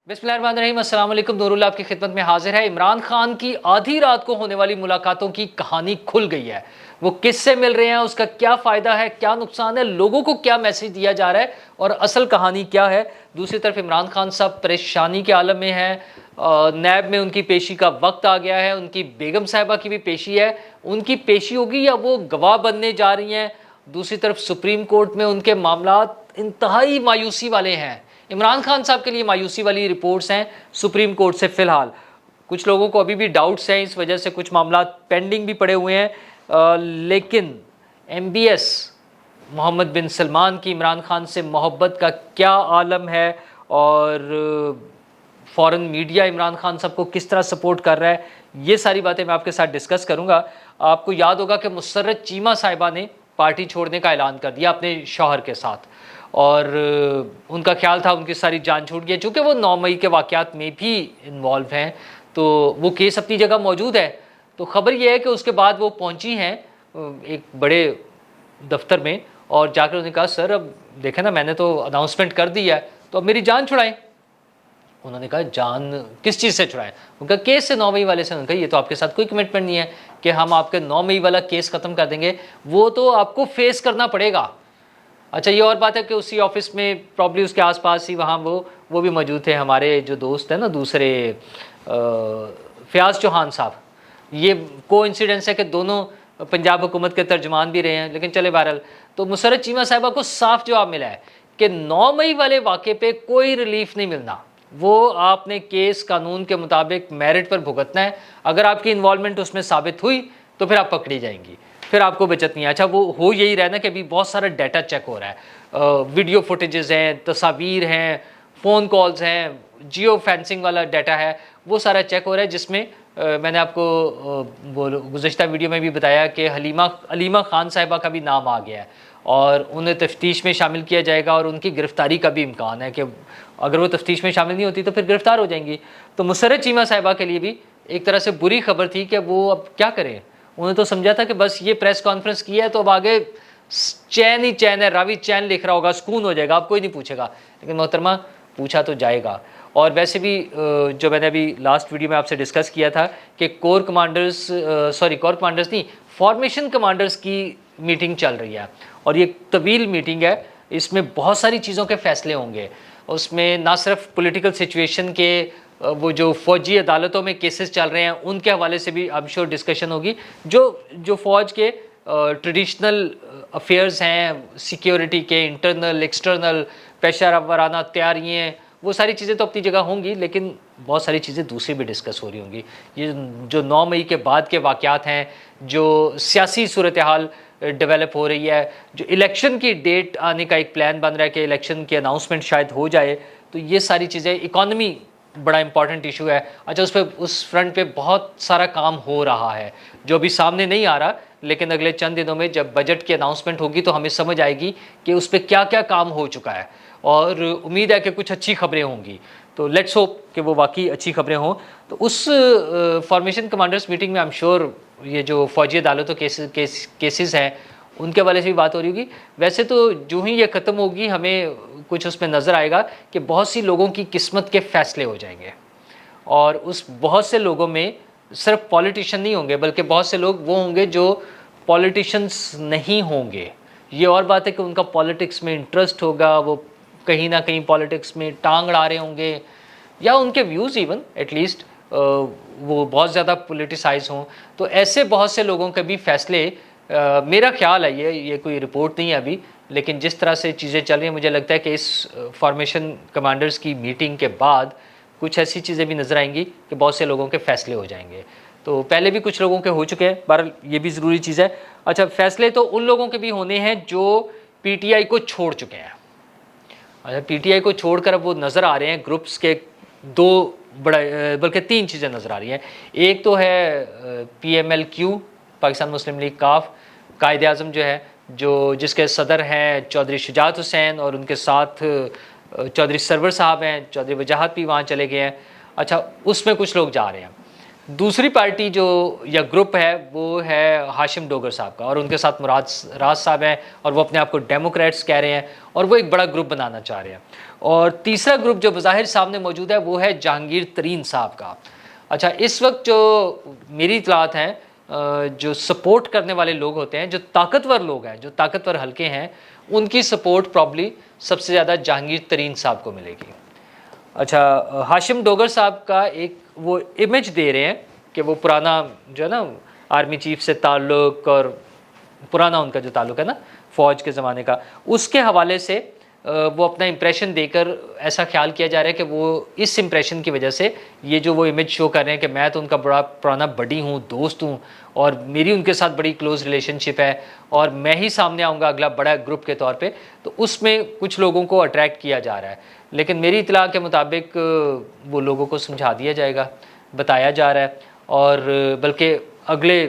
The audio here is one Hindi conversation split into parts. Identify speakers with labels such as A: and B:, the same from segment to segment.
A: बिस्मिल्लाहिर्रहमानिर्रहीम, अस्सलाम वालेकुम। नूरुल्लाह आपकी खिदमत में हाजिर है। इमरान खान की आधी रात को होने वाली मुलाकातों की कहानी खुल गई है। वो किससे मिल रहे हैं, उसका क्या फ़ायदा है, क्या नुकसान है, लोगों को क्या मैसेज दिया जा रहा है और असल कहानी क्या है। दूसरी तरफ इमरान खान साहब परेशानी के आलम में हैं। नैब में उनकी पेशी का वक्त आ गया है। उनकी बेगम साहिबा की भी पेशी है। उनकी पेशी होगी या वो गवाह बनने जा रही हैं। दूसरी तरफ सुप्रीम कोर्ट में उनके मामलात इंतहाई मायूसी वाले हैं। इमरान खान साहब के लिए मायूसी वाली रिपोर्ट्स हैं सुप्रीम कोर्ट से। फिलहाल कुछ लोगों को अभी भी डाउट्स हैं, इस वजह से कुछ मामला पेंडिंग भी पड़े हुए हैं। लेकिन MBS मोहम्मद बिन सलमान की इमरान खान से मोहब्बत का क्या आलम है और फॉरेन मीडिया इमरान खान साहब को किस तरह सपोर्ट कर रहा है, ये सारी बातें मैं आपके साथ डिस्कस करूंगा। आपको याद होगा कि मुसर्रत चीमा साहिबा ने पार्टी छोड़ने का ऐलान कर दिया अपने शौहर के साथ और उनका ख्याल था उनकी सारी जान छूट गई। चूँकि वो 9 मई के वाक़यात में भी इन्वॉल्व हैं तो वो केस अपनी जगह मौजूद है। तो ख़बर ये है कि उसके बाद वो पहुंची हैं एक बड़े दफ्तर में और जाकर उन्होंने कहा, सर अब देखें ना, मैंने तो अनाउंसमेंट कर दी है, तो अब मेरी जान छुड़ाएं। उन्होंने कहा, जान किस चीज़ से छुड़ाएं? उनका केस से 9 मई वाले से। उन्होंने कहा, ये तो आपके साथ कोई कमिटमेंट नहीं है कि हम आपके 9 मई वाला केस ख़त्म कर देंगे, वो तो आपको फेस करना पड़ेगा। अच्छा, ये और बात है कि उसी ऑफिस में प्रॉब्ली उसके आसपास ही वहाँ वो भी मौजूद थे, हमारे जो दोस्त हैं ना दूसरे, फयाज़ चौहान साहब। ये कोइंसिडेंस है कि दोनों पंजाब हुकूमत के तर्जमान भी रहे हैं, लेकिन चले बहरहाल। तो मुसर्रत चीमा साहिबा को साफ जवाब मिला है कि 9 मई वाले वाक़े पे कोई रिलीफ नहीं मिलना। वो आपने केस कानून के मुताबिक मेरिट पर भुगतना है। अगर आपकी इन्वॉल्वमेंट उसमें साबित हुई तो फिर आप पकड़ी जाएंगी, फिर आपको बचत नहीं है। अच्छा, वो हो यही रहा है ना कि अभी बहुत सारा डाटा चेक हो रहा है। वीडियो फुटेजेस हैं, तस्वीर हैं, फ़ोन कॉल्स हैं, जियो फेंसिंग वाला डाटा है, वो सारा चेक हो रहा है। जिसमें मैंने आपको वो गुज़श्ता वीडियो में भी बताया कि अलीमा खान साहिबा का भी नाम आ गया है और उन्हें तफ्तीश में शामिल किया जाएगा और उनकी गिरफ़्तारी का भी इम्कान है कि अगर वो तफ्तीश में शामिल नहीं होती तो फिर गिरफ़्तार हो जाएंगी। तो मुसर्रत चीमा साहिबा के लिए भी एक तरह से बुरी खबर थी कि वो अब क्या करें। उन्होंने तो समझा था कि बस ये प्रेस कॉन्फ्रेंस की है तो अब आगे चैन ही चैन है, रावी चैन लिख रहा होगा, सुकून हो जाएगा, अब कोई नहीं पूछेगा। लेकिन मोहतरमा, पूछा तो जाएगा। और वैसे भी जो मैंने अभी लास्ट वीडियो में आपसे डिस्कस किया था कि कोर कमांडर्स नहीं, फॉर्मेशन कमांडर्स की मीटिंग चल रही है और ये तवील मीटिंग है। इसमें बहुत सारी चीज़ों के फैसले होंगे। उसमें ना सिर्फ पॉलिटिकल सिचुएशन के, वो जो फ़ौजी अदालतों में केसेस चल रहे हैं उनके हवाले से भी आई एम श्योर डिस्कशन होगी। जो फ़ौज के ट्रेडिशनल अफेयर्स हैं, सिक्योरिटी के, इंटरनल एक्सटर्नल, पेशा वराना तैयारियाँ, वो सारी चीज़ें तो अपनी जगह होंगी, लेकिन बहुत सारी चीज़ें दूसरी भी डिस्कस हो रही होंगी। ये जो 9 मई के बाद के वाक़यात हैं, जो सियासी सूरत हाल डेवलप हो रही है, जो इलेक्शन की डेट आने का एक प्लान बन रहा है कि इलेक्शन की अनाउंसमेंट शायद हो जाए, तो ये सारी चीज़ें, इकॉनमी बड़ा इंपॉर्टेंट इशू है। अच्छा, उस फ्रंट पे बहुत सारा काम हो रहा है जो अभी सामने नहीं आ रहा, लेकिन अगले चंद दिनों में जब बजट की अनाउंसमेंट होगी तो हमें समझ आएगी कि उस पर क्या क्या काम हो चुका है और उम्मीद है कि कुछ अच्छी खबरें होंगी। तो लेट्स होप कि वो वाकई अच्छी खबरें हों। तो उस फॉर्मेशन कमांडर्स मीटिंग में आई एम श्योर ये जो फ़ौजी अदालतों केसेस हैं उनके वाले से भी बात हो रही होगी। वैसे तो जो ही ये ख़त्म होगी हमें कुछ उसमें नज़र आएगा कि बहुत सी लोगों की किस्मत के फ़ैसले हो जाएंगे और उस बहुत से लोगों में सिर्फ पॉलिटिशियन नहीं होंगे, बल्कि बहुत से लोग वो होंगे जो पॉलिटिशियंस नहीं होंगे। ये और बात है कि उनका पॉलिटिक्स में इंटरेस्ट होगा, वो कहीं ना कहीं पॉलिटिक्स में टांग अड़ा रहे होंगे या उनके व्यूज़ इवन एटलीस्ट वो बहुत ज़्यादा पोलिटिसाइज हों। तो ऐसे बहुत से लोगों के भी फ़ैसले, मेरा ख्याल है, ये कोई रिपोर्ट नहीं है अभी, लेकिन जिस तरह से चीज़ें चल रही हैं मुझे लगता है कि इस फॉर्मेशन कमांडर्स की मीटिंग के बाद कुछ ऐसी चीज़ें भी नज़र आएंगी कि बहुत से लोगों के फ़ैसले हो जाएंगे। तो पहले भी कुछ लोगों के हो चुके हैं, बहरहाल ये भी ज़रूरी चीज़ है। अच्छा, फ़ैसले तो उन लोगों के भी होने हैं जो PTI को छोड़ चुके हैं। अच्छा, PTI को छोड़कर अब वो नज़र आ रहे हैं ग्रुप्स के दो बल्कि 3 चीज़ें नज़र आ रही हैं। एक तो है PMLQ, पाकिस्तान मुस्लिम लीग काफ, कायदे आज़म जो है, जिसके सदर हैं चौधरी शुजात हुसैन और उनके साथ चौधरी सरवर साहब हैं, चौधरी वजाहत भी वहाँ चले गए हैं। अच्छा, उसमें कुछ लोग जा रहे हैं। दूसरी पार्टी जो या ग्रुप है वो है हाशिम डोगर साहब का, और उनके साथ मुराद राज साहब हैं, और वो अपने आप को डेमोक्रेट्स कह रहे हैं और वो एक बड़ा ग्रुप बनाना चाह रहे हैं। और तीसरा ग्रुप जो बज़ाहिर सामने मौजूद है वो है जहांगीर तरीन साहब का। अच्छा, इस वक्त जो मेरी इतलात हैं, जो सपोर्ट करने वाले लोग होते हैं, जो ताकतवर लोग हैं, जो ताकतवर हल्के हैं, उनकी सपोर्ट प्रॉब्ली सबसे ज़्यादा जहांगीर तरीन साहब को मिलेगी। अच्छा, हाशिम डोगर साहब का एक वो इमेज दे रहे हैं कि वो पुराना जो है ना आर्मी चीफ से ताल्लुक़, और पुराना उनका जो ताल्लुक़ है ना फ़ौज के ज़माने का, उसके हवाले से वो अपना इम्प्रेशन देकर ऐसा ख्याल किया जा रहा है कि वो इस इम्प्रेशन की वजह से ये जो वो इमेज शो कर रहे हैं कि मैं तो उनका बड़ा पुराना बडी हूँ, दोस्त हूँ, और मेरी उनके साथ बड़ी क्लोज़ रिलेशनशिप है, और मैं ही सामने आऊँगा अगला बड़ा ग्रुप के तौर पे, तो उसमें कुछ लोगों को अट्रैक्ट किया जा रहा है। लेकिन मेरी इतला के मुताबिक वो लोगों को समझा दिया जाएगा, बताया जा रहा है, और बल्कि अगले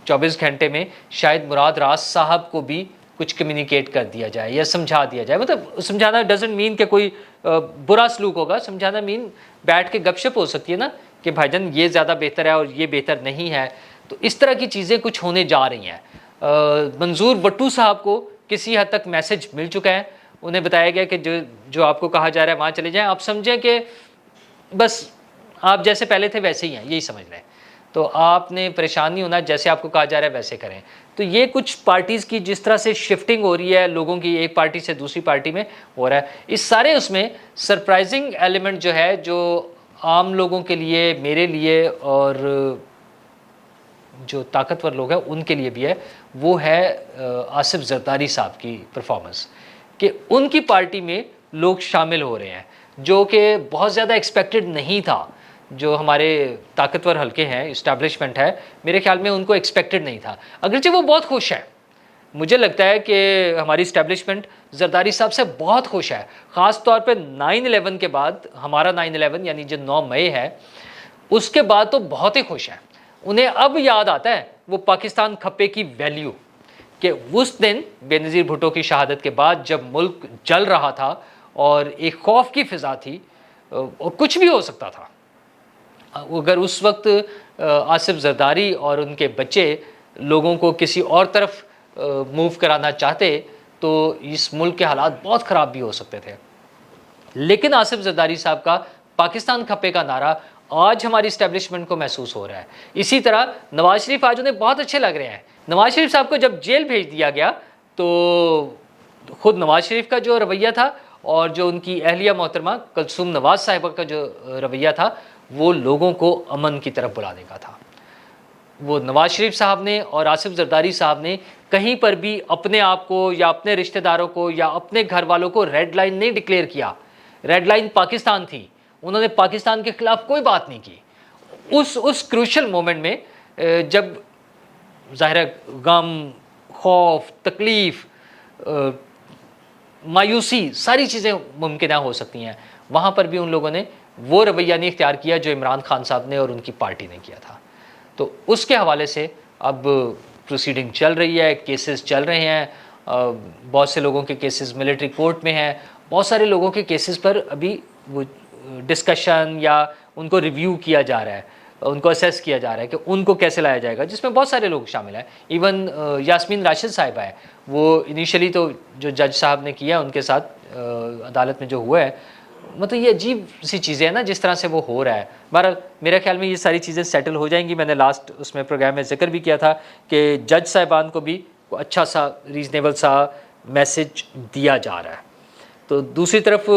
A: 24 घंटे में शायद मुराद राज साहब को भी कुछ कम्युनिकेट कर दिया जाए या समझा दिया जाए। मतलब समझाना डजंट मीन कि कोई बुरा सलूक होगा, समझाना मीन बैठ के गपशप हो सकती है ना कि भाईजान ये ज़्यादा बेहतर है और ये बेहतर नहीं है। तो इस तरह की चीज़ें कुछ होने जा रही हैं। मंजूर भट्टू साहब को किसी हद तक मैसेज मिल चुका है, उन्हें बताया गया कि जो आपको कहा जा रहा है वहाँ चले जाएँ, आप समझें कि बस आप जैसे पहले थे वैसे ही हैं, यही समझ लें। तो आपने परेशान नहीं होना, जैसे आपको कहा जा रहा है वैसे करें। तो ये कुछ पार्टीज़ की जिस तरह से शिफ्टिंग हो रही है लोगों की एक पार्टी से दूसरी पार्टी में हो रहा है, इस सारे उसमें सरप्राइजिंग एलिमेंट जो है, जो आम लोगों के लिए, मेरे लिए और जो ताकतवर लोग हैं उनके लिए भी है, वो है आसिफ जरदारी साहब की परफॉर्मेंस, कि उनकी पार्टी में लोग शामिल हो रहे हैं, जो कि बहुत ज़्यादा एक्सपेक्टेड नहीं था। जो हमारे ताकतवर हल्के हैं, इस्टेब्लिशमेंट है, मेरे ख्याल में उनको एक्सपेक्टेड नहीं था, अगरचे वो बहुत खुश है। मुझे लगता है कि हमारी इस्टेब्लिशमेंट जरदारी साहब से बहुत खुश है, ख़ास तौर पे 9/11 के बाद, हमारा 9/11 यानी जो 9 मई है, उसके बाद तो बहुत ही खुश है। उन्हें अब याद आता है वो पाकिस्तान खप्पे की वैल्यू, कि उस दिन बेनज़ीर भुट्टो की शहादत के बाद जब मुल्क जल रहा था और एक खौफ की फ़िज़ा थी और कुछ भी हो सकता था, अगर उस वक्त आसिफ जरदारी और उनके बच्चे लोगों को किसी और तरफ मूव कराना चाहते तो इस मुल्क के हालात बहुत ख़राब भी हो सकते थे। लेकिन आसिफ जरदारी साहब का पाकिस्तान खप्पे का नारा आज हमारी इस्टेब्लिशमेंट को महसूस हो रहा है। इसी तरह नवाज शरीफ आज उन्हें बहुत अच्छे लग रहे हैं। नवाज शरीफ साहब को जब जेल भेज दिया गया तो खुद नवाज शरीफ का जो रवैया था और जो उनकी अहलिया मोहतरमा कुलसूम नवाज साहिबा का जो रवैया था, वो लोगों को अमन की तरफ बुलाने का था। वो नवाज शरीफ साहब ने और आसिफ जरदारी साहब ने कहीं पर भी अपने आप को या अपने रिश्तेदारों को या अपने घर वालों को रेड लाइन नहीं डिक्लेयर किया। रेड लाइन पाकिस्तान थी, उन्होंने पाकिस्तान के खिलाफ कोई बात नहीं की। उस क्रूशल मोमेंट में जब ज़ाहिर गम, खौफ, तकलीफ़, मायूसी, सारी चीज़ें मुमकिन हो सकती हैं, वहाँ पर भी उन लोगों ने वो रवैया नहीं इख्तियार किया जो इमरान खान साहब ने और उनकी पार्टी ने किया था। तो उसके हवाले से अब प्रोसीडिंग चल रही है, केसेस चल रहे हैं, बहुत से लोगों के केसेस मिलिट्री कोर्ट में हैं, बहुत सारे लोगों के केसेस पर अभी वो डिस्कशन या उनको रिव्यू किया जा रहा है, उनको असेस किया जा रहा है कि उनको कैसे लाया जाएगा, जिसमें बहुत सारे लोग शामिल हैं। इवन यास्मीन राशिद साहिबा है, वो इनिशियली तो जो जज साहब ने किया उनके साथ अदालत में जो हुआ है, मतलब ये अजीब सी चीज़ें हैं ना जिस तरह से वो हो रहा है। बहरहाल मेरे ख्याल में ये सारी चीज़ें सेटल हो जाएंगी। मैंने लास्ट उसमें प्रोग्राम में जिक्र भी किया था कि जज साहिबान को भी अच्छा सा रीज़नेबल सा मैसेज दिया जा रहा है। तो दूसरी तरफ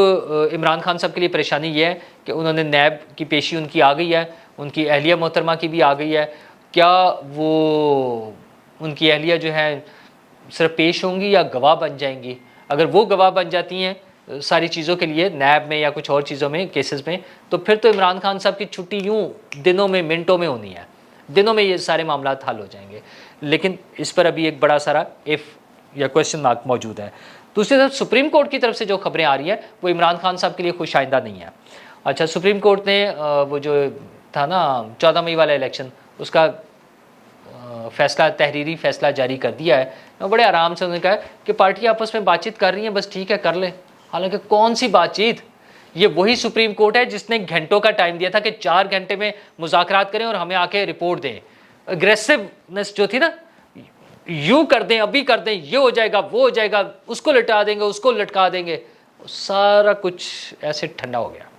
A: इमरान खान साहब के लिए परेशानी ये है कि उन्होंने नैब की पेशी उनकी आ गई है, उनकी अहलिया मोहतरमा की भी आ गई है। क्या वो उनकी अहलिया जो है सिर्फ पेश होंगी या गवाह बन जाएंगी? अगर वो गवाह बन जाती हैं सारी चीज़ों के लिए, नैब में या कुछ और चीज़ों में, केसेस में, तो फिर तो इमरान खान साहब की छुट्टी यूँ दिनों में, मिनटों में होनी है, दिनों में ये सारे मामला हल हो जाएंगे। लेकिन इस पर अभी एक बड़ा सारा इफ़ या क्वेश्चन मार्क मौजूद है। दूसरी तरफ सुप्रीम कोर्ट की तरफ से जो खबरें आ रही है वो इमरान खान साहब के लिए खुश आइंदा नहीं है। अच्छा, सुप्रीम कोर्ट ने वो जो था ना 14 मई वाला इलेक्शन, उसका फैसला, तहरीरी फैसला जारी कर दिया है। बड़े आराम से उन्होंने कहा कि पार्टी आपस में बातचीत कर रही है, बस ठीक है कर ले। हालांकि कौन सी बातचीत, ये वही सुप्रीम कोर्ट है जिसने घंटों का टाइम दिया था कि 4 घंटे में मुज़ाकरात करें और हमें आके रिपोर्ट दें। अग्रेसिवनेस जो थी ना, यूं कर दें, अभी कर दें, ये हो जाएगा, वो हो जाएगा, उसको लटा देंगे, उसको लटका देंगे, सारा कुछ ऐसे ठंडा हो गया।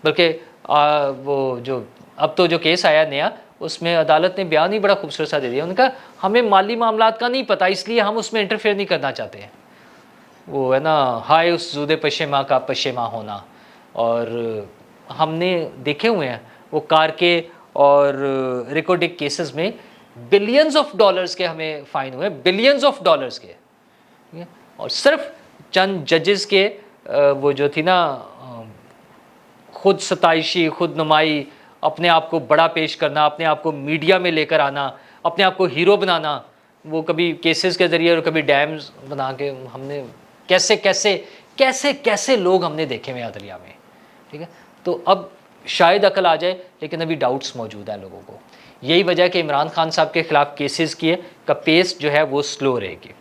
A: बल्कि वो जो अब तो जो केस आया नया, उसमें अदालत ने बयान ही बड़ा खूबसूरत सा दे दिया। उनका हमें माली मामलात का नहीं पता, इसलिए हम उसमें इंटरफेयर नहीं करना चाहते हैं। वो है ना, हाय उस जूदे पशेमा का पशेमा होना। और हमने देखे हुए हैं वो कार के और रिकॉर्डिक केसेस में बिलियंस ऑफ डॉलर्स के हमें फाइन हुए, बिलियंस ऑफ डॉलर्स के, ठीक है। और सिर्फ चंद जजेस के वो जो थी ना, खुद सताइशी, खुद नुमाई, अपने आप को बड़ा पेश करना, अपने आप को मीडिया में लेकर आना, अपने आप को हीरो बनाना, वो कभी केसेस के ज़रिए और कभी डैम्स बना के, हमने कैसे कैसे कैसे कैसे लोग हमने देखे हुए अदलिया में, ठीक है। तो अब शायद अकल आ जाए, लेकिन अभी डाउट्स मौजूद है लोगों को। यही वजह है कि इमरान खान साहब के खिलाफ केसेस किए का पेस जो है वो स्लो रहेगी,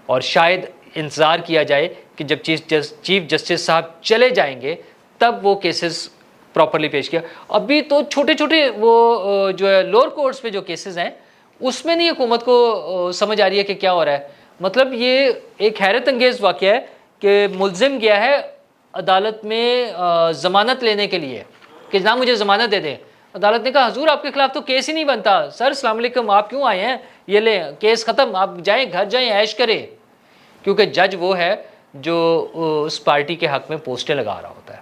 A: और शायद इंतज़ार किया जाए कि जब चीफ जस्टिस साहब चले जाएंगे तब वो केसेस प्रॉपरली पेश किया। अभी तो छोटे छोटे वो जो है लोअर कोर्ट्स पे जो केसेस हैं, उसमें नहीं हुकूमत को समझ आ रही है कि क्या हो रहा है। मतलब ये एक हैरत अंगेज़ वाक़या है कि मुल्ज़िम गया है अदालत में ज़मानत लेने के लिए कि जनाब मुझे ज़मानत दे दें। अदालत ने कहा हुजूर आपके खिलाफ तो केस ही नहीं बनता। सर अस्सलाम वालेकुम, आप क्यों आए हैं, ये ले केस ख़त्म, आप जाएँ घर जाएँ, ऐश करें। क्योंकि जज वो है जो उस पार्टी के हक़ में पोस्टें लगा रहा होता है।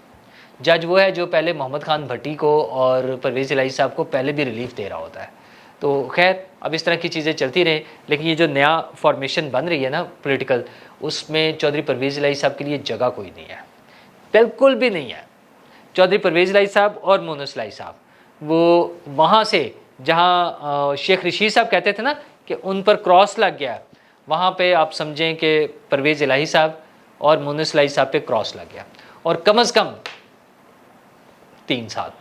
A: जज वो है जो पहले मोहम्मद खान भट्टी को और परवेज़ इलाही साहब को पहले भी रिलीफ दे रहा होता है। तो खैर अब इस तरह की चीज़ें चलती रहें, लेकिन ये जो नया फॉर्मेशन बन रही है ना पॉलिटिकल, उसमें चौधरी परवेज़ इलाही साहब के लिए जगह कोई नहीं है, बिल्कुल भी नहीं है। चौधरी परवेज़ इलाही साहब और मोनस इलाही साहब वो वहाँ से जहाँ शेख रशीद साहब कहते थे ना कि उन पर क्रॉस लग गया, वहाँ पे आप समझें कि परवेज़ इलाही साहब और मोनस इलाही साहब पे क्रॉस लग गया, और कम अज़ कम 3 साल,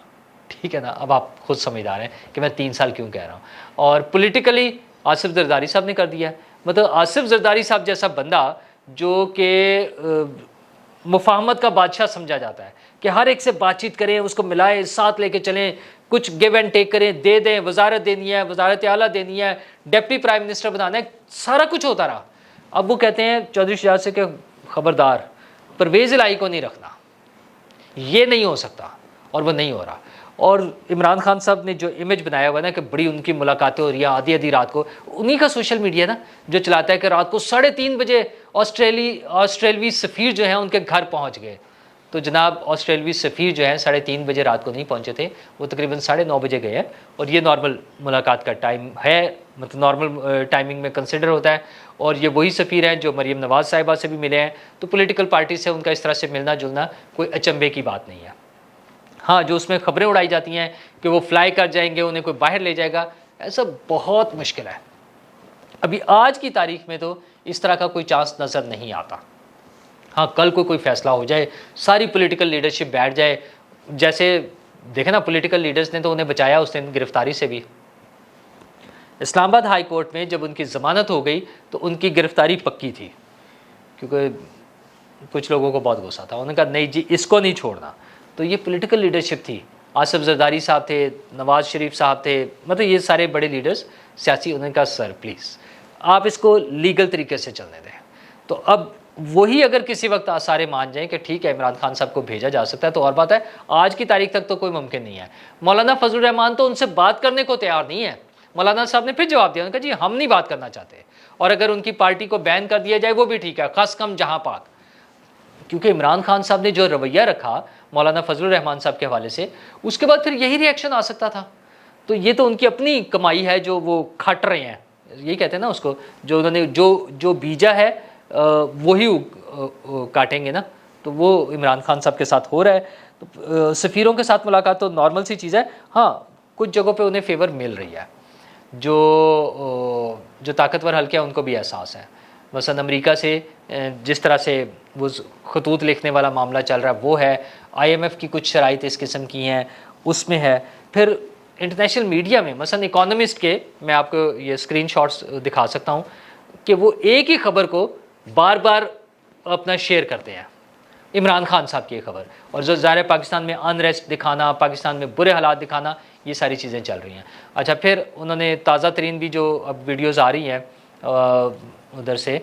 A: ठीक है ना। अब आप खुद समझदार हैं कि मैं 3 साल क्यों कह रहा हूँ। और पॉलिटिकली आसिफ जरदारी साहब ने कर दिया। मतलब आसिफ जरदारी साहब जैसा बंदा जो कि मुफाहमत का बादशाह समझा जाता है कि हर एक से बातचीत करें, उसको मिलाएं, साथ लेके चलें, कुछ गिव एंड टेक करें, दे दें, वजारत देनी है, वजारत आला देनी है, डिप्टी प्राइम मिनिस्टर बनाना है, सारा कुछ होता रहा। अब वो कहते हैं चौधरी शहजाद से कि खबरदार परवेज़ इलाही को नहीं रखना, ये नहीं हो सकता, और वो नहीं हो रहा। और इमरान खान साहब ने जो इमेज बनाया हुआ ना कि बड़ी उनकी मुलाकातें हो रही हैं आधी आधी रात को, उन्हीं का सोशल मीडिया ना जो चलाता है कि रात को 3:30 बजे ऑस्ट्रेलवी सफ़ीर जो हैं उनके घर पहुंच गए। तो जनाब ऑस्ट्रेलवी सफ़ीर जो हैं 3:30 बजे रात को नहीं पहुंचे थे, वो तकरीबन 9:30 बजे गए हैं, और ये नॉर्मल मुलाकात का टाइम है, मतलब नॉर्मल टाइमिंग में कंसिडर होता है। और ये वही सफ़ीर हैं जो मरीम नवाज़ साहिबा से भी मिले हैं, तो पॉलिटिकल पार्टी से उनका इस तरह से मिलना जुलना कोई अचंभे की बात नहीं है। हाँ, जो उसमें खबरें उड़ाई जाती हैं कि वो फ्लाई कर जाएंगे, उन्हें कोई बाहर ले जाएगा, ऐसा बहुत मुश्किल है। अभी आज की तारीख में तो इस तरह का कोई चांस नज़र नहीं आता। हाँ, कल को कोई फैसला हो जाए, सारी पॉलिटिकल लीडरशिप बैठ जाए, जैसे देखे ना पॉलिटिकल लीडर्स ने तो उन्हें बचाया उस दिन गिरफ्तारी से भी। इस्लामाबाद हाई कोर्ट में जब उनकी ज़मानत हो गई तो उनकी गिरफ्तारी पक्की थी, क्योंकि कुछ लोगों को बहुत गुस्सा था, उन्होंने कहा नहीं जी इसको नहीं छोड़ना। तो ये पॉलिटिकल लीडरशिप थी, आसिफ जरदारी साहब थे, नवाज़ शरीफ साहब थे, मतलब ये सारे बड़े लीडर्स सियासी। उन्होंने कहा सर प्लीज़ आप इसको लीगल तरीके से चलने दें। तो अब वही अगर किसी वक्त सारे मान जाएं कि ठीक है इमरान खान साहब को भेजा जा सकता है तो और बात है, आज की तारीख तक तो कोई मुमकिन नहीं है। मौलाना फजलुर रहमान तो उनसे बात करने को तैयार नहीं है। मौलाना साहब ने फिर जवाब दिया, उन्होंने कहा जी हम नहीं बात करना चाहते, और अगर उनकी पार्टी को बैन कर दिया जाए वो भी ठीक है, खास कम जहाँ पाक। क्योंकि इमरान खान साहब ने जो रवैया रखा मौलाना फजलुर रहमान साहब के हवाले से, उसके बाद फिर यही रिएक्शन आ सकता था। तो ये तो उनकी अपनी कमाई है जो वो खट रहे हैं, यही कहते हैं ना उसको, जो उन्होंने जो बीजा है वही काटेंगे ना। तो वो इमरान खान साहब के साथ हो रहा है। तो सफ़ीरों के साथ मुलाकात तो नॉर्मल सी चीज़ है। हाँ, कुछ जगहों पे उन्हें फेवर मिल रही है, जो ताकतवर हल्के हैं उनको भी एहसास है। मसलन अमेरिका से जिस तरह से वो खतूत लिखने वाला मामला चल रहा है वो है, IMF की कुछ शराइत इस किस्म की हैं उसमें है। फिर इंटरनेशनल मीडिया में मसलन इकोनॉमिस्ट के, मैं आपको ये स्क्रीनशॉट्स दिखा सकता हूँ कि वो एक ही खबर को बार बार अपना शेयर करते हैं, इमरान खान साहब की खबर, और जो ज़ाहिर पाकिस्तान में अनरेस्ट दिखाना, पाकिस्तान में बुरे हालात दिखाना, ये सारी चीज़ें चल रही हैं। अच्छा, फिर उन्होंने ताज़ा तरीन भी जो अब वीडियोज़ आ रही हैं उधर से,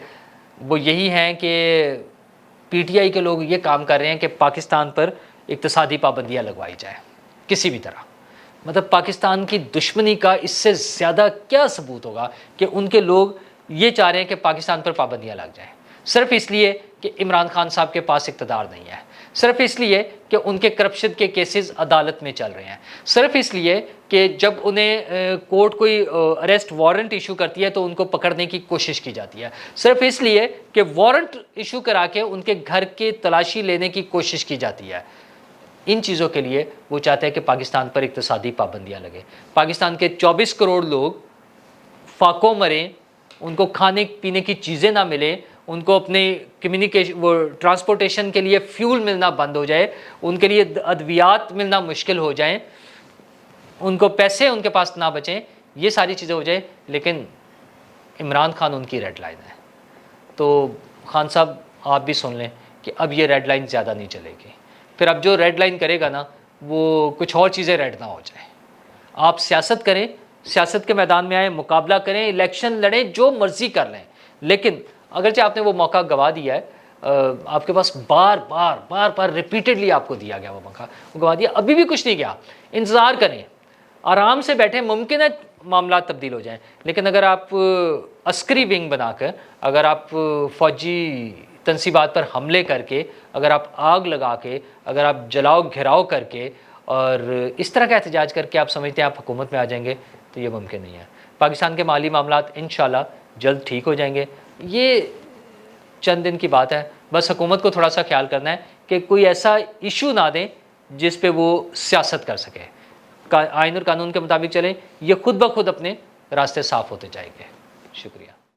A: वो यही हैं कि PTI के लोग ये काम कर रहे हैं कि पाकिस्तान पर इक़्तिसादी पाबंदियाँ लगवाई जाए किसी भी तरह। मतलब पाकिस्तान की दुश्मनी का इससे ज़्यादा क्या सबूत होगा कि उनके लोग ये चाह रहे हैं कि पाकिस्तान पर पाबंदियाँ लग जाएँ, सिर्फ इसलिए कि इमरान खान साहब के पास इक़्तिदार नहीं है, सिर्फ इसलिए कि उनके करप्शन के केसेस अदालत में चल रहे हैं, सिर्फ इसलिए कि जब उन्हें कोर्ट कोई अरेस्ट वारंट इशू करती है तो उनको पकड़ने की कोशिश की जाती है, सिर्फ इसलिए कि वारंट इशू करा के उनके घर की तलाशी लेने की कोशिश की जाती है। इन चीज़ों के लिए वो चाहते हैं कि पाकिस्तान पर इक़्तिसादी पाबंदियाँ लगे, पाकिस्तान के 24 करोड़ लोग फाकों मरें, उनको खाने पीने की चीज़ें ना मिले, उनको अपने कम्युनिकेशन वो ट्रांसपोर्टेशन के लिए फ्यूल मिलना बंद हो जाए, उनके लिए अद्वियात मिलना मुश्किल हो जाए, उनको पैसे उनके पास ना बचें, ये सारी चीज़ें हो जाए। लेकिन इमरान खान उनकी रेड लाइन है। तो खान साहब आप भी सुन लें कि अब ये रेड लाइन ज़्यादा नहीं चलेगी। फिर अब जो रेड लाइन करेगा ना, वो कुछ और चीज़ें रेड ना हो जाए। आप सियासत करें, सियासत के मैदान में आए, मुकाबला करें, इलेक्शन लड़ें, जो मर्जी कर लें, लेकिन अगरचे आपने वो मौका गवा दिया है, आपके पास बार बार रिपीटेडली आपको दिया गया वो मौका, वो गवा दिया, अभी भी कुछ नहीं किया। इंतज़ार करें, आराम से बैठें, मुमकिन है मामला तब्दील हो जाएं। लेकिन अगर आप अस्करी विंग बनाकर, अगर आप फौजी तनसीबात पर हमले करके, अगर आप आग लगा के, अगर आप जलाओ घेराव करके और इस तरह का एहतजाज करके आप समझते हैं आप हुकूमत में आ जाएंगे, तो ये मुमकिन नहीं है। पाकिस्तान के माली मामलात इंशाल्लाह जल्द ठीक हो जाएंगे। ये चंद दिन की बात है। बस हुकूमत को थोड़ा सा ख्याल करना है कि कोई ऐसा इशू ना दें जिस पे वो सियासत कर सके। आईन और कानून के मुताबिक चलें, ये खुद ब खुद अपने रास्ते साफ़ होते जाएंगे। शुक्रिया।